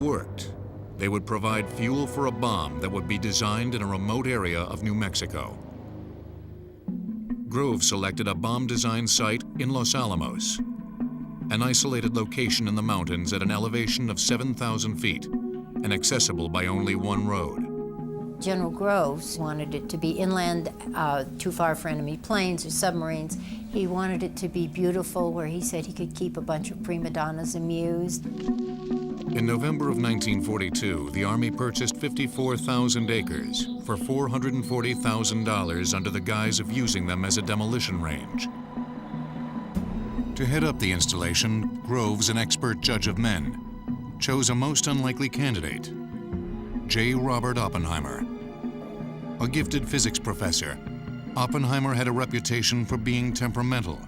Worked, they would provide fuel for a bomb that would be designed in a remote area of New Mexico. Groves selected a bomb design site in Los Alamos, an isolated location in the mountains at an elevation of 7,000 feet and accessible by only one road. General Groves wanted it to be inland, too far for enemy planes or submarines. He wanted it to be beautiful, where he said he could keep a bunch of prima donnas amused. In November of 1942, the Army purchased 54,000 acres for $440,000 under the guise of using them as a demolition range. To head up the installation, Groves, an expert judge of men, chose a most unlikely candidate, J. Robert Oppenheimer. A gifted physics professor, Oppenheimer had a reputation for being temperamental,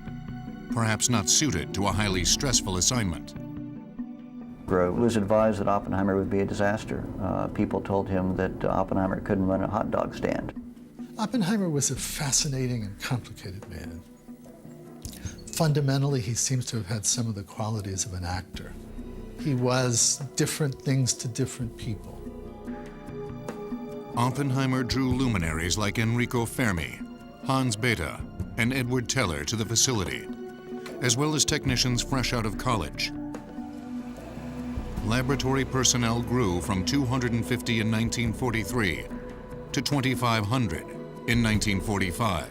perhaps not suited to a highly stressful assignment. Groves was advised that Oppenheimer would be a disaster. People told him that Oppenheimer couldn't run a hot dog stand. Oppenheimer was a fascinating and complicated man. Fundamentally, he seems to have had some of the qualities of an actor. He was different things to different people. Oppenheimer drew luminaries like Enrico Fermi, Hans Bethe, and Edward Teller to the facility, as well as technicians fresh out of college. Laboratory personnel grew from 250 in 1943 to 2,500 in 1945.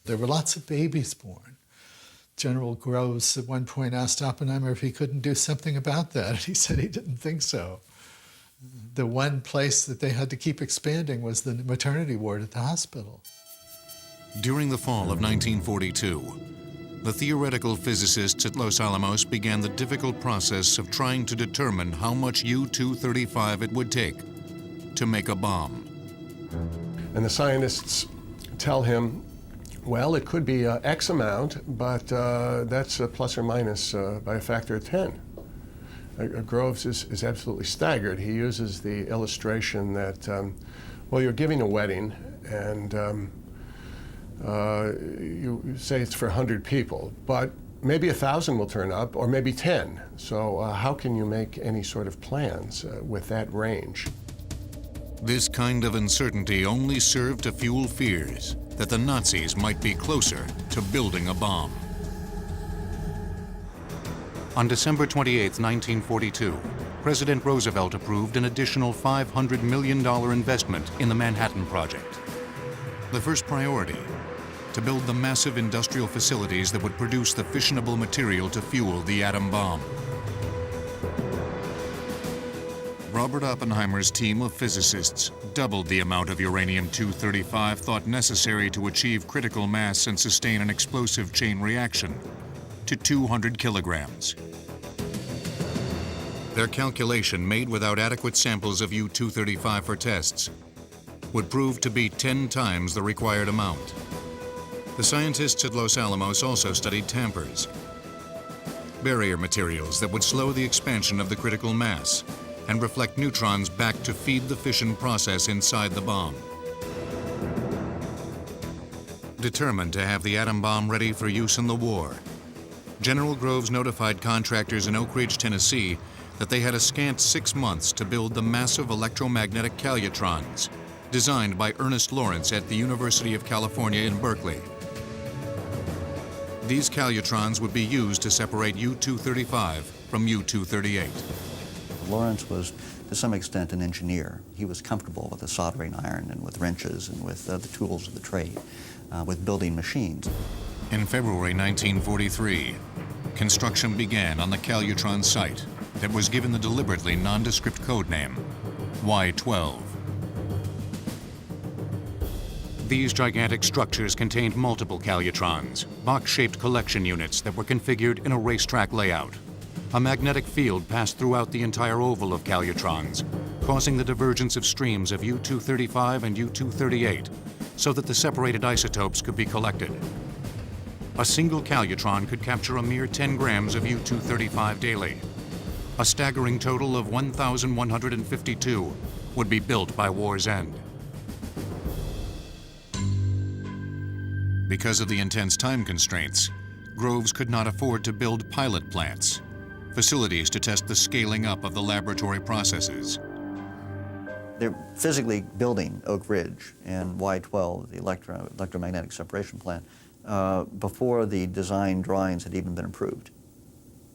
There were lots of babies born. General Groves at one point asked Oppenheimer if he couldn't do something about that, and he said he didn't think so. The one place that they had to keep expanding was the maternity ward at the hospital. During the fall of 1942, the theoretical physicists at Los Alamos began the difficult process of trying to determine how much U-235 it would take to make a bomb. And the scientists tell him, well, it could be X amount, but that's plus or minus by a factor of 10. Groves is absolutely staggered. He uses the illustration that, well, you're giving a wedding, and you say it's for 100 people, but maybe 1,000 will turn up, or maybe 10. So how can you make any sort of plans with that range? This kind of uncertainty only served to fuel fears that the Nazis might be closer to building a bomb. On December 28, 1942, President Roosevelt approved an additional $500 million investment in the Manhattan Project. The first priority, to build the massive industrial facilities that would produce the fissionable material to fuel the atom bomb. Robert Oppenheimer's team of physicists doubled the amount of uranium-235 thought necessary to achieve critical mass and sustain an explosive chain reaction to 200 kilograms. Their calculation, made without adequate samples of U-235 for tests, would prove to be 10 times the required amount. The scientists at Los Alamos also studied tampers, barrier materials that would slow the expansion of the critical mass and reflect neutrons back to feed the fission process inside the bomb. Determined to have the atom bomb ready for use in the war, General Groves notified contractors in Oak Ridge, Tennessee, that they had a scant 6 months to build the massive electromagnetic calutrons designed by Ernest Lawrence at the University of California in Berkeley. These calutrons would be used to separate U-235 from U-238. Lawrence was, to some extent, an engineer. He was comfortable with a soldering iron and with wrenches and with the tools of the trade, with building machines. In February 1943, construction began on the calutron site that was given the deliberately nondescript code name, Y-12. These gigantic structures contained multiple calutrons, box-shaped collection units that were configured in a racetrack layout. A magnetic field passed throughout the entire oval of calutrons, causing the divergence of streams of U-235 and U-238 so that the separated isotopes could be collected. A single calutron could capture a mere 10 grams of U-235 daily. A staggering total of 1,152 would be built by war's end. Because of the intense time constraints, Groves could not afford to build pilot plants. facilities to test the scaling up of the laboratory processes. They're physically building Oak Ridge and Y-12, the electromagnetic separation plant, before the design drawings had even been approved.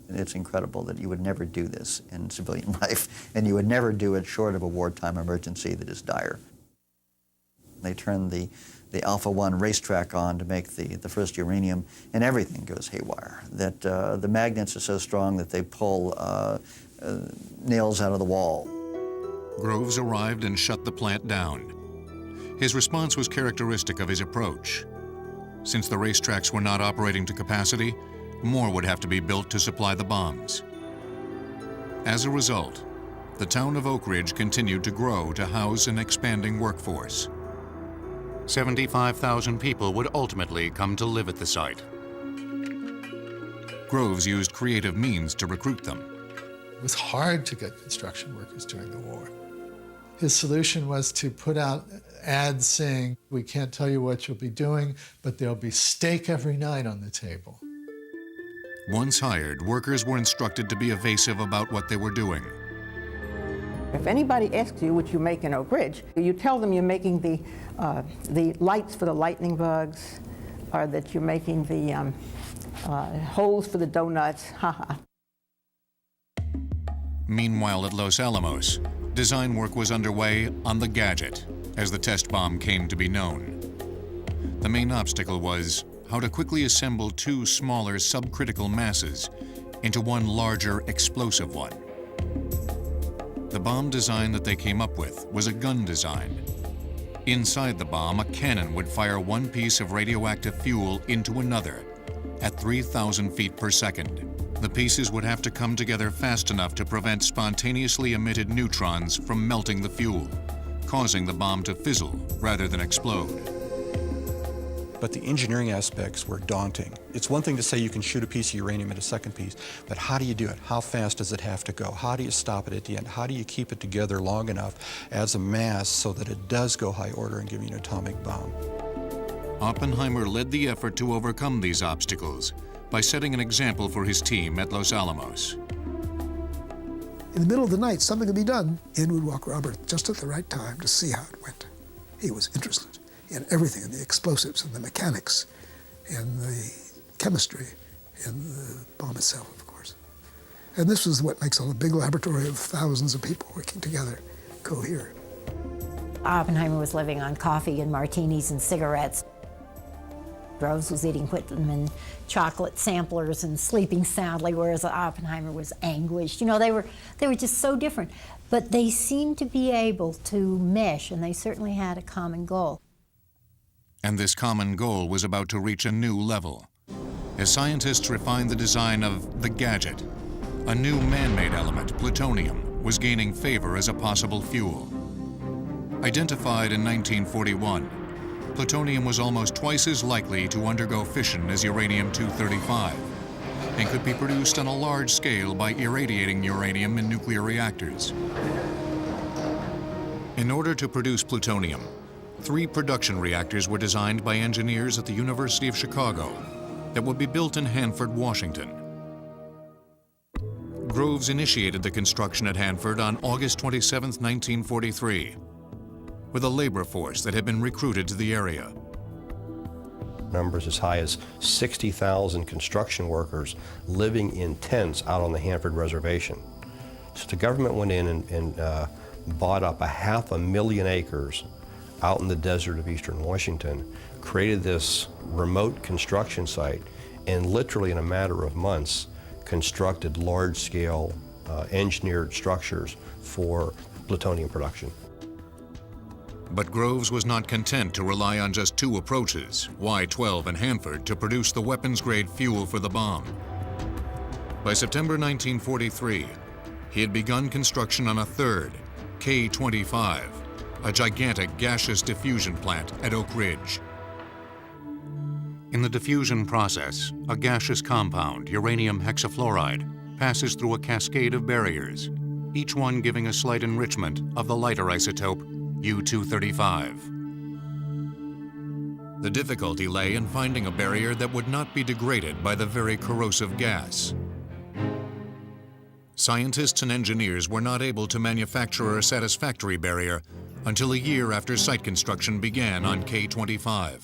And it's incredible that you would never do this in civilian life, and you would never do it short of a wartime emergency that is dire. They turned the Alpha-1 racetrack on to make the first uranium, and everything goes haywire. That the magnets are so strong that they pull nails out of the wall. Groves arrived and shut the plant down. His response was characteristic of his approach. Since the racetracks were not operating to capacity, more would have to be built to supply the bombs. As a result, the town of Oak Ridge continued to grow to house an expanding workforce. 75,000 people would ultimately come to live at the site. Groves used creative means to recruit them. It was hard to get construction workers during the war. His solution was to put out ads saying, "We can't tell you what you'll be doing, but there'll be steak every night on the table." Once hired, workers were instructed to be evasive about what they were doing. If anybody asks you what you make in Oak Ridge, you tell them you're making the lights for the lightning bugs, or that you're making the holes for the donuts. Meanwhile, at Los Alamos, design work was underway on the Gadget, as the test bomb came to be known. The main obstacle was how to quickly assemble two smaller subcritical masses into one larger explosive one. The bomb design that they came up with was a gun design. Inside the bomb, a cannon would fire one piece of radioactive fuel into another at 3,000 feet per second. The pieces would have to come together fast enough to prevent spontaneously emitted neutrons from melting the fuel, causing the bomb to fizzle rather than explode. But the engineering aspects were daunting. It's one thing to say you can shoot a piece of uranium at a second piece, but how do you do it? How fast does it have to go? How do you stop it at the end? How do you keep it together long enough as a mass so that it does go high order and give you an atomic bomb? Oppenheimer led the effort to overcome these obstacles by setting an example for his team at Los Alamos. In the middle of the night, something would be done. In would walk Robert just at the right time to see how it went. He was interested in everything, in the explosives, and the mechanics, and the chemistry, and the bomb itself, of course. And this was what makes a big laboratory of thousands of people working together cohere. Oppenheimer was living on coffee and martinis and cigarettes. Groves was eating Whitman chocolate samplers and sleeping soundly, whereas Oppenheimer was anguished. You know, they were just so different. But they seemed to be able to mesh, and they certainly had a common goal. And this common goal was about to reach a new level. As scientists refined the design of the Gadget, a new man-made element, plutonium, was gaining favor as a possible fuel. Identified in 1941, plutonium was almost twice as likely to undergo fission as uranium-235 and could be produced on a large scale by irradiating uranium in nuclear reactors. In order to produce plutonium, 3 production reactors were designed by engineers at the University of Chicago that would be built in Hanford, Washington. Groves initiated the construction at Hanford on August 27, 1943, with a labor force that had been recruited to the area. Numbers as high as 60,000 construction workers living in tents out on the Hanford Reservation. So the government went in and bought up 500,000 acres out in the desert of eastern Washington, created this remote construction site, and literally in a matter of months constructed large-scale engineered structures for plutonium production. But Groves was not content to rely on just 2 approaches, Y-12 and Hanford, to produce the weapons-grade fuel for the bomb. By September 1943, he had begun construction on a third, K-25, a gigantic gaseous diffusion plant at Oak Ridge. In the diffusion process, a gaseous compound, uranium hexafluoride, passes through a cascade of barriers, each one giving a slight enrichment of the lighter isotope U-235. The difficulty lay in finding a barrier that would not be degraded by the very corrosive gas. Scientists and engineers were not able to manufacture a satisfactory barrier until a year after site construction began on K-25.